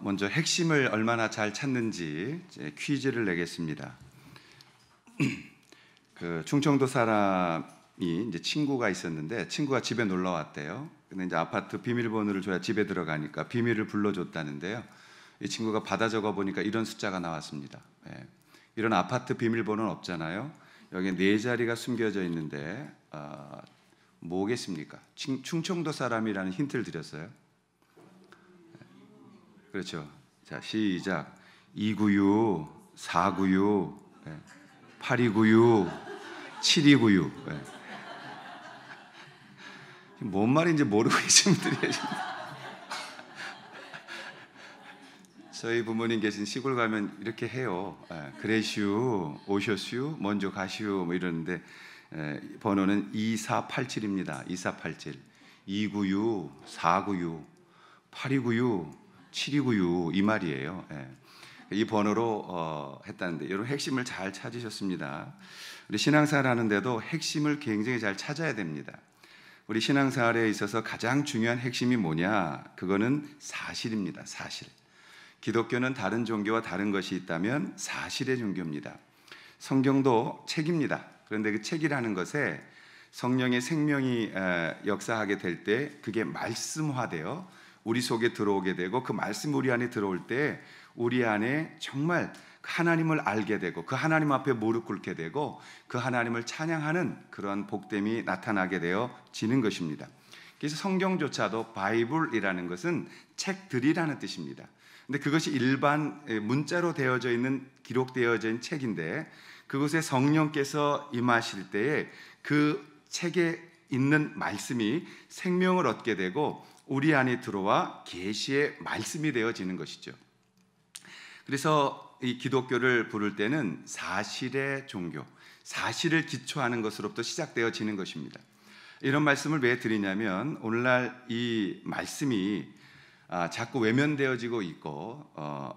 먼저 핵심을 얼마나 잘 찾는지 퀴즈를 내겠습니다. 그 충청도 사람이 이제 친구가 있었는데 친구가 집에 놀러 왔대요. 근데 이제 아파트 비밀번호를 줘야 집에 들어가니까 비밀을 불러줬다는데요. 이 친구가 받아 적어 보니까 이런 숫자가 나왔습니다. 이런 아파트 비밀번호는 없잖아요. 여기 4자리가 숨겨져 있는데 뭐겠습니까? 충청도 사람이라는 힌트를 드렸어요. 그렇죠. 자, 시작. 296, 496, 829, 729. 뭔 말인지 모르고 계신 분들이 계십니다. 저희 부모님 계신 시골 가면 이렇게 해요. 그래슈, 오셔슈, 먼저 가슈 뭐 이러는데 번호는 2487입니다. 2487, 296, 496, 8296, 7296 이 말이에요. 이 번호로 했다는데 여러분 핵심을 잘 찾으셨습니다. 우리 신앙생활 하는데도 핵심을 굉장히 잘 찾아야 됩니다. 우리 신앙생활에 있어서 가장 중요한 핵심이 뭐냐? 그거는 사실입니다. 사실. 기독교는 다른 종교와 다른 것이 있다면 사실의 종교입니다. 성경도 책입니다. 그런데 그 책이라는 것에 성령의 생명이 역사하게 될 때 그게 말씀화되어 우리 속에 들어오게 되고 그 말씀 우리 안에 들어올 때 우리 안에 정말 하나님을 알게 되고 그 하나님 앞에 무릎 꿇게 되고 그 하나님을 찬양하는 그러한 복됨이 나타나게 되어지는 것입니다. 그래서 성경조차도 바이블이라는 것은 책들이라는 뜻입니다. 근데 그것이 일반 문자로 되어져 있는 기록되어져 있는 책인데 그것에 성령께서 임하실 때에 그 책에 있는 말씀이 생명을 얻게 되고 우리 안에 들어와 계시의 말씀이 되어지는 것이죠. 그래서 이 기독교를 부를 때는 사실의 종교, 사실을 기초하는 것으로부터 시작되어지는 것입니다. 이런 말씀을 왜 드리냐면 오늘날 이 말씀이 자꾸 외면되어지고 있고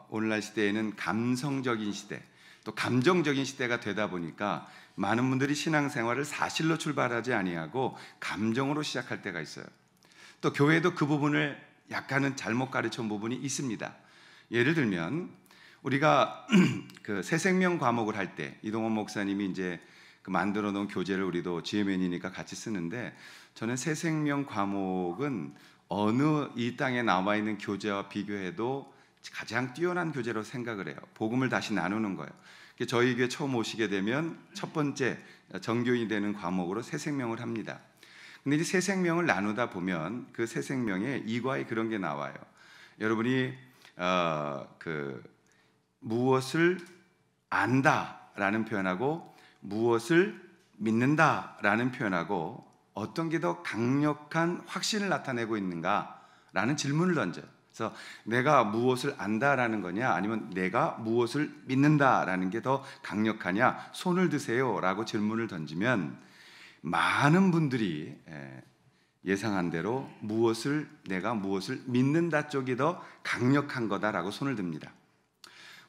오늘날 시대에는 감성적인 시대, 또 감정적인 시대가 되다 보니까 많은 분들이 신앙생활을 사실로 출발하지 아니하고 감정으로 시작할 때가 있어요. 또 교회도 그 부분을 약간은 잘못 가르쳐온 부분이 있습니다. 예를 들면 우리가 그 새생명 과목을 할 때 이동원 목사님이 이제 그 만들어 놓은 교재를 우리도 GMN이니까 같이 쓰는데 저는 새생명 과목은 어느 이 땅에 나와 있는 교재와 비교해도 가장 뛰어난 교재로 생각을 해요. 복음을 다시 나누는 거예요. 저희 교회 처음 오시게 되면 첫 번째 정교인이 되는 과목으로 새생명을 합니다. 근데 이제 새 생명을 나누다 보면 그 새 생명에 이과에 그런 게 나와요. 여러분이 무엇을 안다라는 표현하고 무엇을 믿는다라는 표현하고 어떤 게 더 강력한 확신을 나타내고 있는가라는 질문을 던져요. 그래서 내가 무엇을 안다라는 거냐 아니면 내가 무엇을 믿는다라는 게 더 강력하냐 손을 드세요라고 질문을 던지면 많은 분들이 예상한 대로 내가 무엇을 믿는다 쪽이 더 강력한 거다라고 손을 듭니다.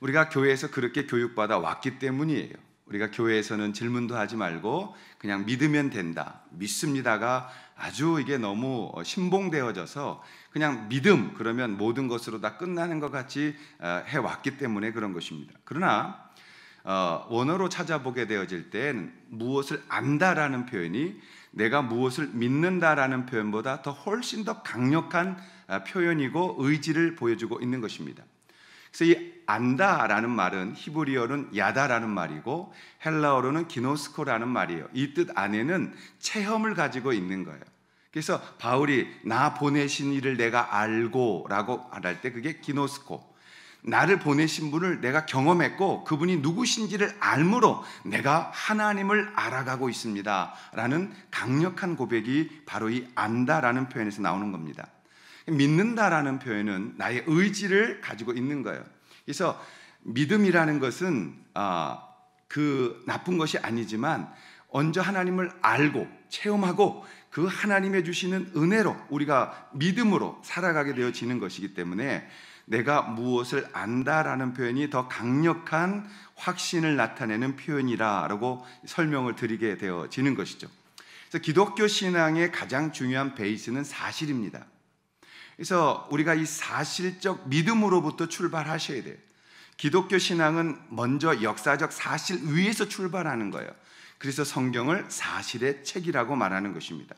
우리가 교회에서 그렇게 교육받아 왔기 때문이에요. 우리가 교회에서는 질문도 하지 말고 그냥 믿으면 된다, 믿습니다가 아주 이게 너무 신봉되어져서 그냥 믿음 그러면 모든 것으로 다 끝나는 것 같이 해왔기 때문에 그런 것입니다. 그러나 원어로 찾아보게 되어질 땐 무엇을 안다라는 표현이 내가 무엇을 믿는다라는 표현보다 훨씬 더 강력한 표현이고 의지를 보여주고 있는 것입니다. 그래서 이 안다라는 말은 히브리어는 야다라는 말이고 헬라어로는 기노스코라는 말이에요. 이 뜻 안에는 체험을 가지고 있는 거예요. 그래서 바울이 나 보내신 이를 내가 알고 라고 할 때 그게 기노스코, 나를 보내신 분을 내가 경험했고 그분이 누구신지를 알므로 내가 하나님을 알아가고 있습니다 라는 강력한 고백이 바로 이 안다라는 표현에서 나오는 겁니다. 믿는다라는 표현은 나의 의지를 가지고 있는 거예요. 그래서 믿음이라는 것은 그 나쁜 것이 아니지만 먼저 하나님을 알고 체험하고 그 하나님의 주시는 은혜로 우리가 믿음으로 살아가게 되어지는 것이기 때문에 내가 무엇을 안다라는 표현이 더 강력한 확신을 나타내는 표현이라고 설명을 드리게 되어지는 것이죠. 그래서 기독교 신앙의 가장 중요한 베이스는 사실입니다. 그래서 우리가 이 사실적 믿음으로부터 출발하셔야 돼요. 기독교 신앙은 먼저 역사적 사실 위에서 출발하는 거예요. 그래서 성경을 사실의 책이라고 말하는 것입니다.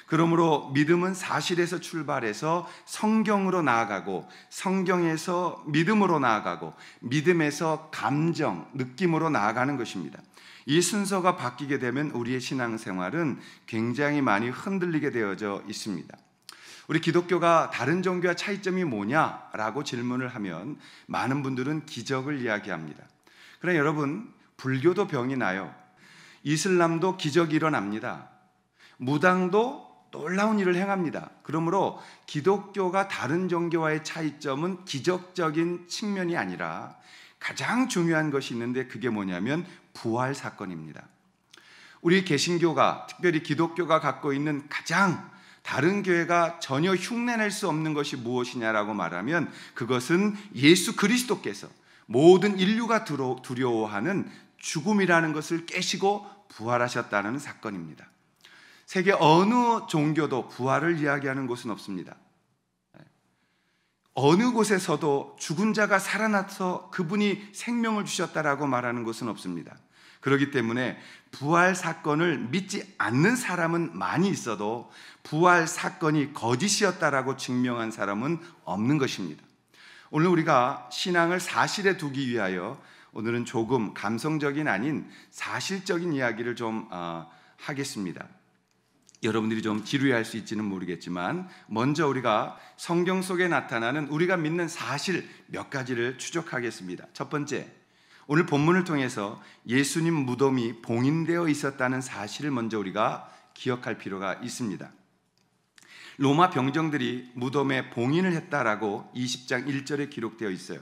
그러므로 믿음은 사실에서 출발해서 성경으로 나아가고, 성경에서 믿음으로 나아가고, 믿음에서 감정, 느낌으로 나아가는 것입니다. 이 순서가 바뀌게 되면 우리의 신앙생활은 굉장히 많이 흔들리게 되어져 있습니다. 우리 기독교가 다른 종교와 차이점이 뭐냐라고 질문을 하면 많은 분들은 기적을 이야기합니다. 그러나 여러분, 불교도 병이 나요. 이슬람도 기적이 일어납니다. 무당도 놀라운 일을 행합니다. 그러므로 기독교가 다른 종교와의 차이점은 기적적인 측면이 아니라 가장 중요한 것이 있는데, 그게 뭐냐면 부활 사건입니다. 우리 개신교가, 특별히 기독교가 갖고 있는 가장 다른 교회가 전혀 흉내낼 수 없는 것이 무엇이냐라고 말하면, 그것은 예수 그리스도께서 모든 인류가 두려워하는 죽음이라는 것을 깨시고 부활하셨다는 사건입니다. 세계 어느 종교도 부활을 이야기하는 곳은 없습니다. 어느 곳에서도 죽은 자가 살아나서 그분이 생명을 주셨다라고 말하는 것은 없습니다. 그렇기 때문에 부활 사건을 믿지 않는 사람은 많이 있어도 부활 사건이 거짓이었다라고 증명한 사람은 없는 것입니다. 오늘 우리가 신앙을 사실에 두기 위하여 오늘은 조금 감성적인 아닌 사실적인 이야기를 좀 하겠습니다. 여러분들이 좀 지루해할 수 있지는 모르겠지만, 먼저 우리가 성경 속에 나타나는 우리가 믿는 사실 몇 가지를 추적하겠습니다. 첫 번째, 오늘 본문을 통해서 예수님 무덤이 봉인되어 있었다는 사실을 먼저 우리가 기억할 필요가 있습니다. 로마 병정들이 무덤에 봉인을 했다라고 20장 1절에 기록되어 있어요.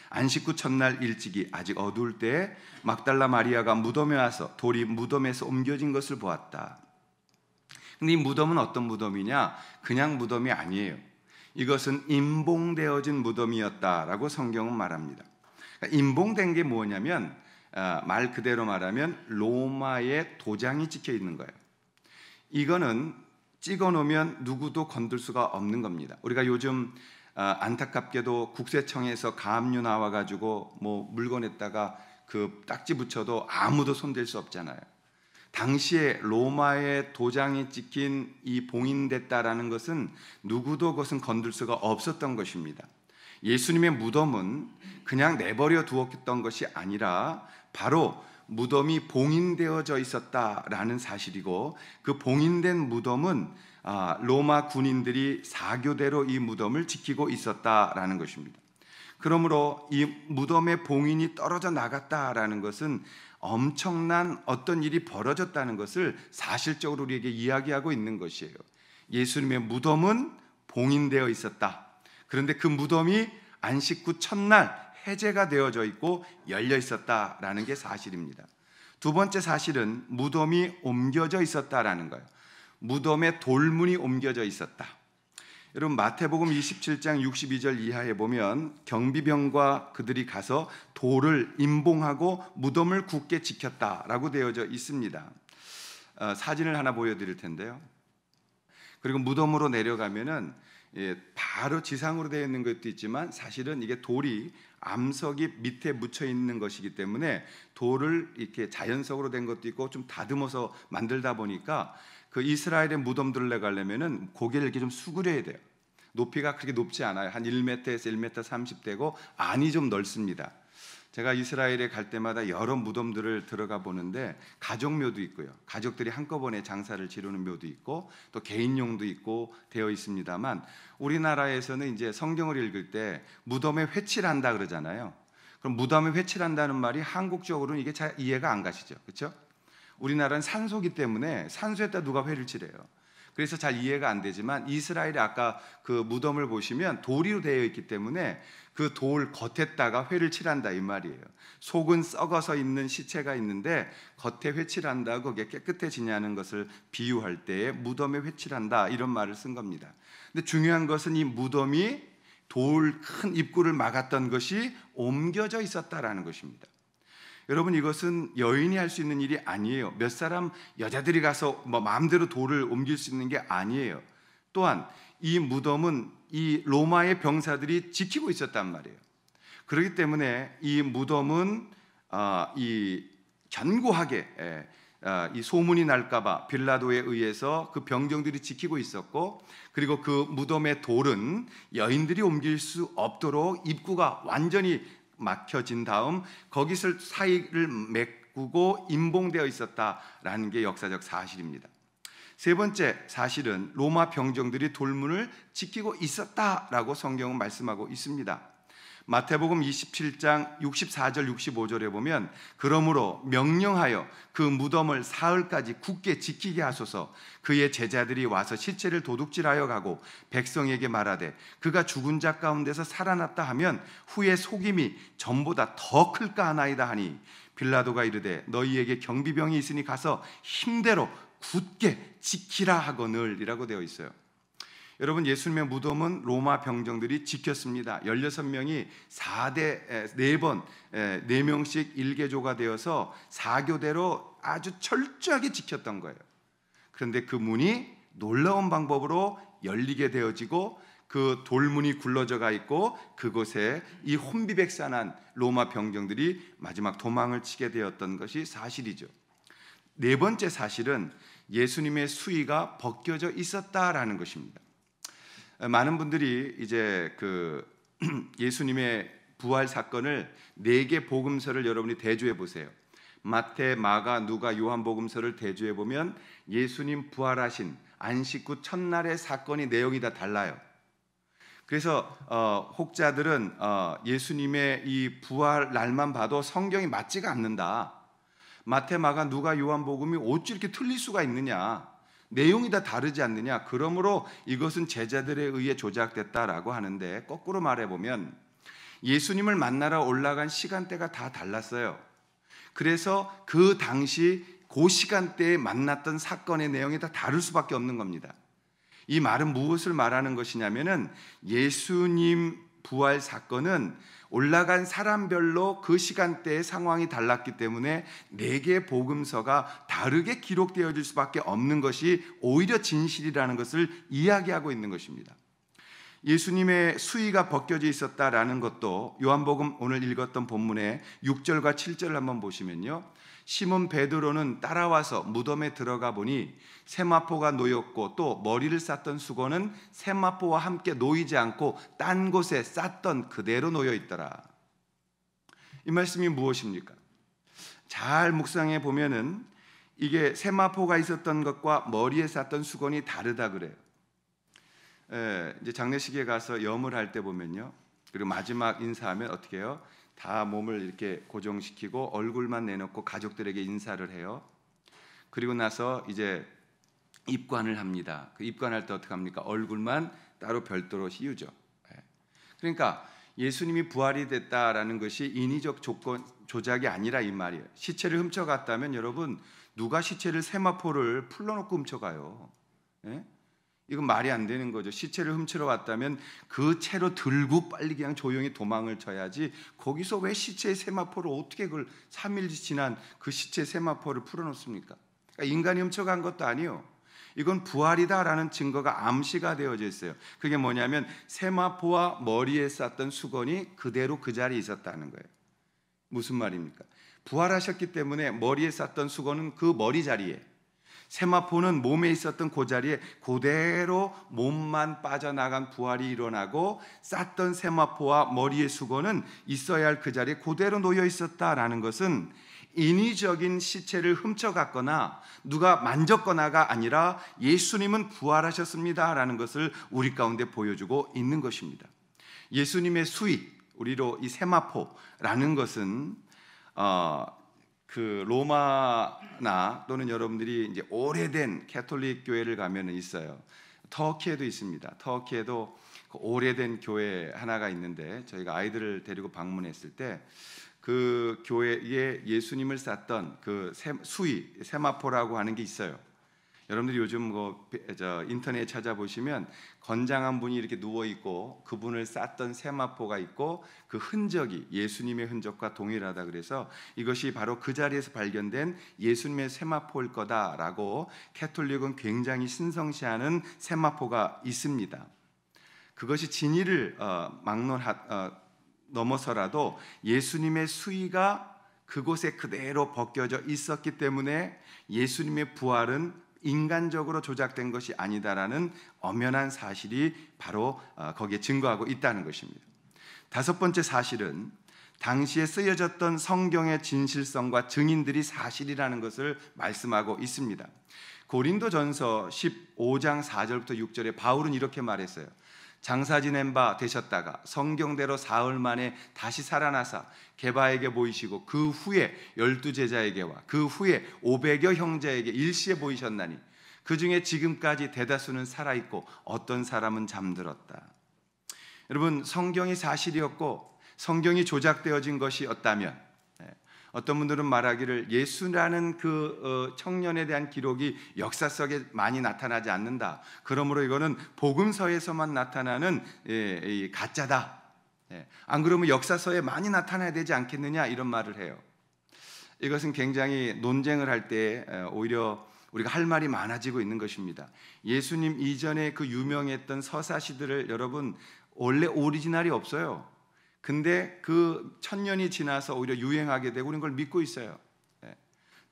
안식 후 첫날 일찍이 아직 어두울 때 막달라 마리아가 무덤에 와서 돌이 무덤에서 옮겨진 것을 보았다. 근데 이 무덤은 어떤 무덤이냐? 그냥 무덤이 아니에요. 이것은 임봉되어진 무덤이었다라고 성경은 말합니다. 그러니까 임봉된 게 뭐냐면 말 그대로 말하면 로마의 도장이 찍혀 있는 거예요. 이거는 찍어 놓으면 누구도 건들 수가 없는 겁니다. 우리가 요즘 안타깝게도 국세청에서 가압류 나와가지고 뭐 물건에다가 그 딱지 붙여도 아무도 손댈 수 없잖아요. 당시에 로마의 도장이 찍힌 이 봉인됐다라는 것은 누구도 그것은 건들 수가 없었던 것입니다. 예수님의 무덤은 그냥 내버려 두었던 것이 아니라 바로 무덤이 봉인되어져 있었다라는 사실이고, 그 봉인된 무덤은 로마 군인들이 사교대로 이 무덤을 지키고 있었다라는 것입니다. 그러므로 이 무덤의 봉인이 떨어져 나갔다라는 것은 엄청난 어떤 일이 벌어졌다는 것을 사실적으로 우리에게 이야기하고 있는 것이에요. 예수님의 무덤은 봉인되어 있었다. 그런데 그 무덤이 안식 후 첫날 해제가 되어져 있고 열려 있었다라는 게 사실입니다. 두 번째 사실은 무덤이 옮겨져 있었다라는 거예요. 무덤에 돌문이 옮겨져 있었다. 여러분, 마태복음 27장 62절 이하에 보면 경비병과 그들이 가서 돌을 임봉하고 무덤을 굳게 지켰다라고 되어져 있습니다. 사진을 하나 보여드릴 텐데요. 그리고 무덤으로 내려가면은 바로 지상으로 되어 있는 것도 있지만, 사실은 이게 돌이 암석이 밑에 묻혀 있는 것이기 때문에 돌을 이렇게 자연석으로 된 것도 있고 좀 다듬어서 만들다 보니까 그 이스라엘의 무덤들을 내가려면은 고개를 이렇게 좀 수그려야 돼요. 높이가 그렇게 높지 않아요. 한 1m에서 1m 30 되고 안이 좀 넓습니다. 제가 이스라엘에 갈 때마다 여러 무덤들을 들어가 보는데 가족묘도 있고요. 가족들이 한꺼번에 장사를 지르는 묘도 있고 또 개인용도 있고 되어 있습니다만, 우리나라에서는 이제 성경을 읽을 때 무덤에 회치를 한다 그러잖아요. 그럼 무덤에 회치를 한다는 말이 한국적으로는 이게 잘 이해가 안 가시죠. 그렇죠? 우리나라는 산소기 때문에 산소에다 누가 회를 칠해요. 그래서 잘 이해가 안 되지만, 이스라엘의 아까 그 무덤을 보시면 돌이로 되어 있기 때문에 그 돌 겉에다가 회를 칠한다 이 말이에요. 속은 썩어서 있는 시체가 있는데 겉에 회칠을 한다고 그게 깨끗해지냐는 것을 비유할 때에 무덤에 회칠을 한다 이런 말을 쓴 겁니다. 근데 중요한 것은 이 무덤이 돌 큰 입구를 막았던 것이 옮겨져 있었다라는 것입니다. 여러분, 이것은 여인이 할 수 있는 일이 아니에요. 몇 사람 여자들이 가서 뭐 마음대로 돌을 옮길 수 있는 게 아니에요. 또한 이 무덤은 이 로마의 병사들이 지키고 있었단 말이에요. 그렇기 때문에 이 무덤은 이 견고하게 이 소문이 날까봐 빌라도에 의해서 그 병정들이 지키고 있었고, 그리고 그 무덤의 돌은 여인들이 옮길 수 없도록 입구가 완전히 막혀진 다음 거기서 사이를 메꾸고 임봉되어 있었다라는 게 역사적 사실입니다. 세 번째 사실은 로마 병정들이 돌문을 지키고 있었다라고 성경은 말씀하고 있습니다. 마태복음 27장 64절 65절에 보면 그러므로 명령하여 그 무덤을 사흘까지 굳게 지키게 하소서. 그의 제자들이 와서 시체를 도둑질하여 가고 백성에게 말하되 그가 죽은 자 가운데서 살아났다 하면 후에 속임이 전보다 더 클까 하나이다 하니, 빌라도가 이르되 너희에게 경비병이 있으니 가서 힘대로 굳게 지키라 하거늘 이라고 되어 있어요. 여러분, 예수님의 무덤은 로마 병정들이 지켰습니다. 16명이 4번 4명씩 일개조가 되어서 4교대로 아주 철저하게 지켰던 거예요. 그런데 그 문이 놀라운 방법으로 열리게 되어지고 그 돌문이 굴러져가 있고 그곳에 이 혼비백산한 로마 병정들이 마지막 도망을 치게 되었던 것이 사실이죠. 네 번째 사실은 예수님의 수의가 벗겨져 있었다라는 것입니다. 많은 분들이 이제 그 예수님의 부활 사건을 4개 복음서를 여러분이 대조해 보세요. 마태, 마가, 누가, 요한 복음서를 대조해 보면 예수님 부활하신 안식 후 첫날의 사건이 내용이 다 달라요. 그래서 혹자들은 예수님의 이 부활 날만 봐도 성경이 맞지가 않는다. 마태, 마가, 누가, 요한 복음이 어찌 이렇게 틀릴 수가 있느냐? 내용이 다 다르지 않느냐? 그러므로 이것은 제자들에 의해 조작됐다라고 하는데, 거꾸로 말해보면 예수님을 만나러 올라간 시간대가 다 달랐어요. 그래서 그 당시 그 시간대에 만났던 사건의 내용이 다 다를 수밖에 없는 겁니다. 이 말은 무엇을 말하는 것이냐면은 예수님 부활 사건은 올라간 사람별로 그 시간대의 상황이 달랐기 때문에 4개의 복음서가 다르게 기록되어질 수밖에 없는 것이 오히려 진실이라는 것을 이야기하고 있는 것입니다. 예수님의 수의가 벗겨져 있었다라는 것도 요한복음 오늘 읽었던 본문의 6절과 7절을 한번 보시면요, 시몬 베드로는 따라와서 무덤에 들어가 보니 세마포가 놓였고 또 머리를 쌌던 수건은 세마포와 함께 놓이지 않고 딴 곳에 쌌던 그대로 놓여 있더라. 이 말씀이 무엇입니까? 잘 묵상해 보면은 이게 세마포가 있었던 것과 머리에 쌌던 수건이 다르다 그래요. 이제 장례식에 가서 염을 할 때 보면요, 그리고 마지막 인사하면 어떻게 해요? 다 몸을 이렇게 고정시키고 얼굴만 내놓고 가족들에게 인사를 해요. 그리고 나서 이제 입관을 합니다. 그 입관할 때 어떻게 합니까? 얼굴만 따로 별도로 씌우죠. 그러니까 예수님이 부활이 됐다라는 것이 인위적 조작이 아니라 이 말이에요. 시체를 훔쳐갔다면 여러분, 누가 시체를 세마포를 풀러놓고 훔쳐가요? 이건 말이 안 되는 거죠. 시체를 훔치러 왔다면 그 채로 들고 빨리 그냥 조용히 도망을 쳐야지, 거기서 왜 시체의 세마포를 어떻게 그걸 3일 지난 그 시체의 세마포를 풀어놓습니까? 그러니까 인간이 훔쳐간 것도 아니에요. 이건 부활이다라는 증거가 암시가 되어져 있어요. 그게 뭐냐면 세마포와 머리에 쌌던 수건이 그대로 그 자리에 있었다는 거예요. 무슨 말입니까? 부활하셨기 때문에 머리에 쌌던 수건은 그 머리 자리에, 세마포는 몸에 있었던 그 자리에 그대로 몸만 빠져나간 부활이 일어나고 쌌던 세마포와 머리의 수건은 있어야 할 그 자리에 그대로 놓여 있었다라는 것은 인위적인 시체를 훔쳐갔거나 누가 만졌거나가 아니라 예수님은 부활하셨습니다라는 것을 우리 가운데 보여주고 있는 것입니다. 예수님의 수의, 우리로 이 세마포라는 것은 그 로마나 또는 여러분들이 이제 오래된 캐톨릭 교회를 가면 있어요. 터키에도 있습니다. 터키에도 그 오래된 교회 하나가 있는데 저희가 아이들을 데리고 방문했을 때 그 교회에 예수님을 쌌던 그 수의, 세마포라고 하는 게 있어요. 여러분들이 요즘 인터넷에 찾아보시면 건장한 분이 이렇게 누워 있고 그분을 쌌던 세마포가 있고 그 흔적이 예수님의 흔적과 동일하다 그래서 이것이 바로 그 자리에서 발견된 예수님의 세마포일 거다라고 캐톨릭은 굉장히 신성시하는 세마포가 있습니다. 그것이 진리를 넘어서라도 예수님의 수의가 그곳에 그대로 벗겨져 있었기 때문에 예수님의 부활은 인간적으로 조작된 것이 아니다라는 엄연한 사실이 바로 거기에 증거하고 있다는 것입니다. 다섯 번째 사실은 당시에 쓰여졌던 성경의 진실성과 증인들이 사실이라는 것을 말씀하고 있습니다. 고린도전서 15장 4절부터 6절에 바울은 이렇게 말했어요. 장사 지낸 바 되셨다가 성경대로 사흘 만에 다시 살아나사 게바에게 보이시고 그 후에 12제자에게와 그 후에 500여 형제에게 일시에 보이셨나니 그 중에 지금까지 대다수는 살아있고 어떤 사람은 잠들었다. 여러분, 성경이 사실이었고 성경이 조작되어진 것이었다면, 어떤 분들은 말하기를 예수라는 그 청년에 대한 기록이 역사 속에 많이 나타나지 않는다. 그러므로 이거는 복음서에서만 나타나는 가짜다. 안 그러면 역사서에 많이 나타나야 되지 않겠느냐, 이런 말을 해요. 이것은 굉장히 논쟁을 할 때 오히려 우리가 할 말이 많아지고 있는 것입니다. 예수님 이전에 그 유명했던 서사시들을 여러분 원래 오리지널이 없어요. 근데 그 1000년이 지나서 오히려 유행하게 되고 우리는 그걸 믿고 있어요.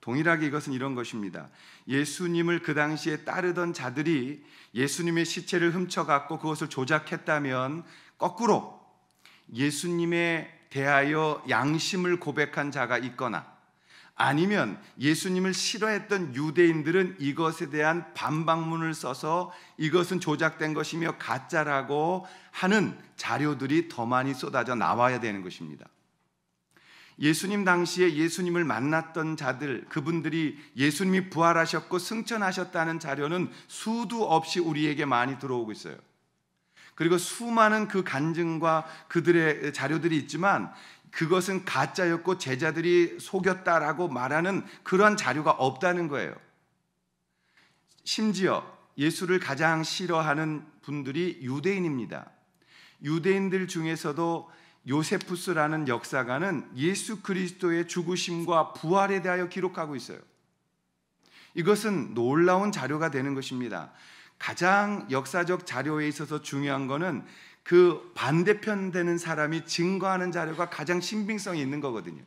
동일하게 이것은 이런 것입니다. 예수님을 그 당시에 따르던 자들이 예수님의 시체를 훔쳐갔고 그것을 조작했다면, 거꾸로 예수님에 대하여 양심을 고백한 자가 있거나 아니면 예수님을 싫어했던 유대인들은 이것에 대한 반박문을 써서 이것은 조작된 것이며 가짜라고 하는 자료들이 더 많이 쏟아져 나와야 되는 것입니다. 예수님 당시에 예수님을 만났던 자들, 그분들이 예수님이 부활하셨고 승천하셨다는 자료는 수도 없이 우리에게 많이 들어오고 있어요. 그리고 수많은 그 간증과 그들의 자료들이 있지만 그것은 가짜였고 제자들이 속였다라고 말하는 그런 자료가 없다는 거예요. 심지어 예수를 가장 싫어하는 분들이 유대인입니다. 유대인들 중에서도 요세푸스라는 역사가는 예수 그리스도의 죽으심과 부활에 대하여 기록하고 있어요. 이것은 놀라운 자료가 되는 것입니다. 가장 역사적 자료에 있어서 중요한 것은 그 반대편 되는 사람이 증거하는 자료가 가장 신빙성이 있는 거거든요.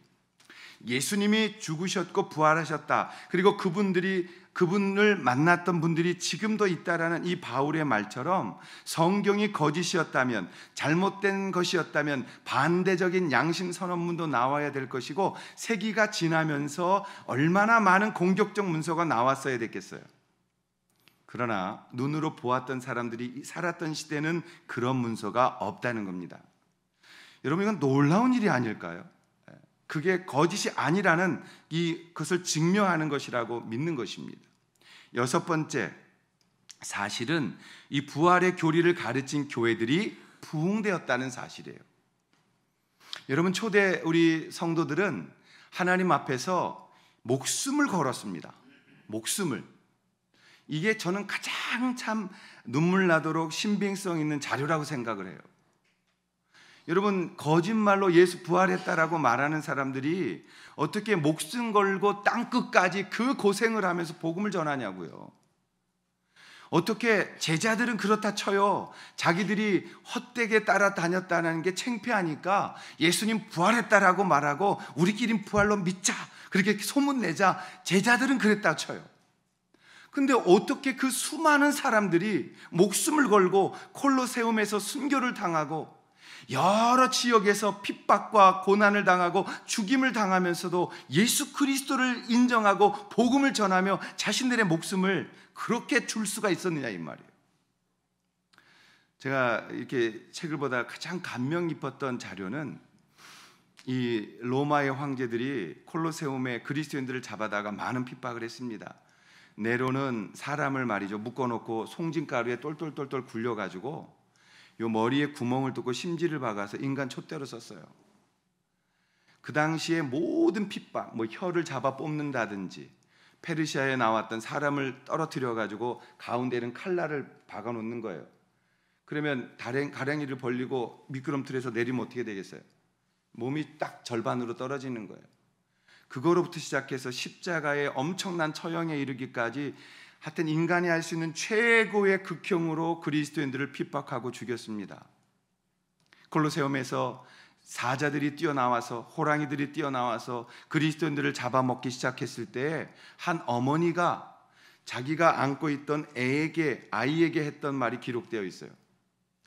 예수님이 죽으셨고 부활하셨다. 그리고 그분을 만났던 분들이 지금도 있다라는 이 바울의 말처럼 성경이 거짓이었다면, 잘못된 것이었다면 반대적인 양심 선언문도 나와야 될 것이고 세기가 지나면서 얼마나 많은 공격적 문서가 나왔어야 됐겠어요. 그러나 눈으로 보았던 사람들이 살았던 시대는 그런 문서가 없다는 겁니다. 여러분, 이건 놀라운 일이 아닐까요? 그게 거짓이 아니라는 그것을 증명하는 것이라고 믿는 것입니다. 여섯 번째 사실은 이 부활의 교리를 가르친 교회들이 부흥되었다는 사실이에요. 여러분, 초대 우리 성도들은 하나님 앞에서 목숨을 걸었습니다. 목숨을. 이게 저는 가장 참 눈물 나도록 신빙성 있는 자료라고 생각을 해요. 여러분, 거짓말로 예수 부활했다라고 말하는 사람들이 어떻게 목숨 걸고 땅끝까지 그 고생을 하면서 복음을 전하냐고요. 어떻게 제자들은 그렇다 쳐요. 자기들이 헛되게 따라다녔다는 게 창피하니까 예수님 부활했다라고 말하고 우리끼린 부활로 믿자, 그렇게 소문내자. 제자들은 그랬다 쳐요. 근데 어떻게 그 수많은 사람들이 목숨을 걸고 콜로세움에서 순교를 당하고 여러 지역에서 핍박과 고난을 당하고 죽임을 당하면서도 예수 그리스도를 인정하고 복음을 전하며 자신들의 목숨을 그렇게 줄 수가 있었느냐, 이 말이에요. 제가 이렇게 책을 보다 가장 감명 깊었던 자료는 이 로마의 황제들이 콜로세움에 그리스도인들을 잡아다가 많은 핍박을 했습니다. 네로는 사람을 말이죠, 묶어놓고 송진가루에 똘똘똘똘 굴려가지고 요 머리에 구멍을 뚫고 심지를 박아서 인간 촛대로 썼어요. 그 당시에 모든 핍박, 혀를 잡아 뽑는다든지, 페르시아에 나왔던 사람을 떨어뜨려가지고 가운데는 칼날을 박아놓는 거예요. 그러면 가랭이를 벌리고 미끄럼틀에서 내리면 어떻게 되겠어요? 몸이 딱 절반으로 떨어지는 거예요. 그거로부터 시작해서 십자가의 엄청난 처형에 이르기까지 하여튼 인간이 할 수 있는 최고의 극형으로 그리스도인들을 핍박하고 죽였습니다. 콜로세움에서 사자들이 뛰어나와서, 호랑이들이 뛰어나와서 그리스도인들을 잡아먹기 시작했을 때 한 어머니가 자기가 안고 있던 아이에게 했던 말이 기록되어 있어요.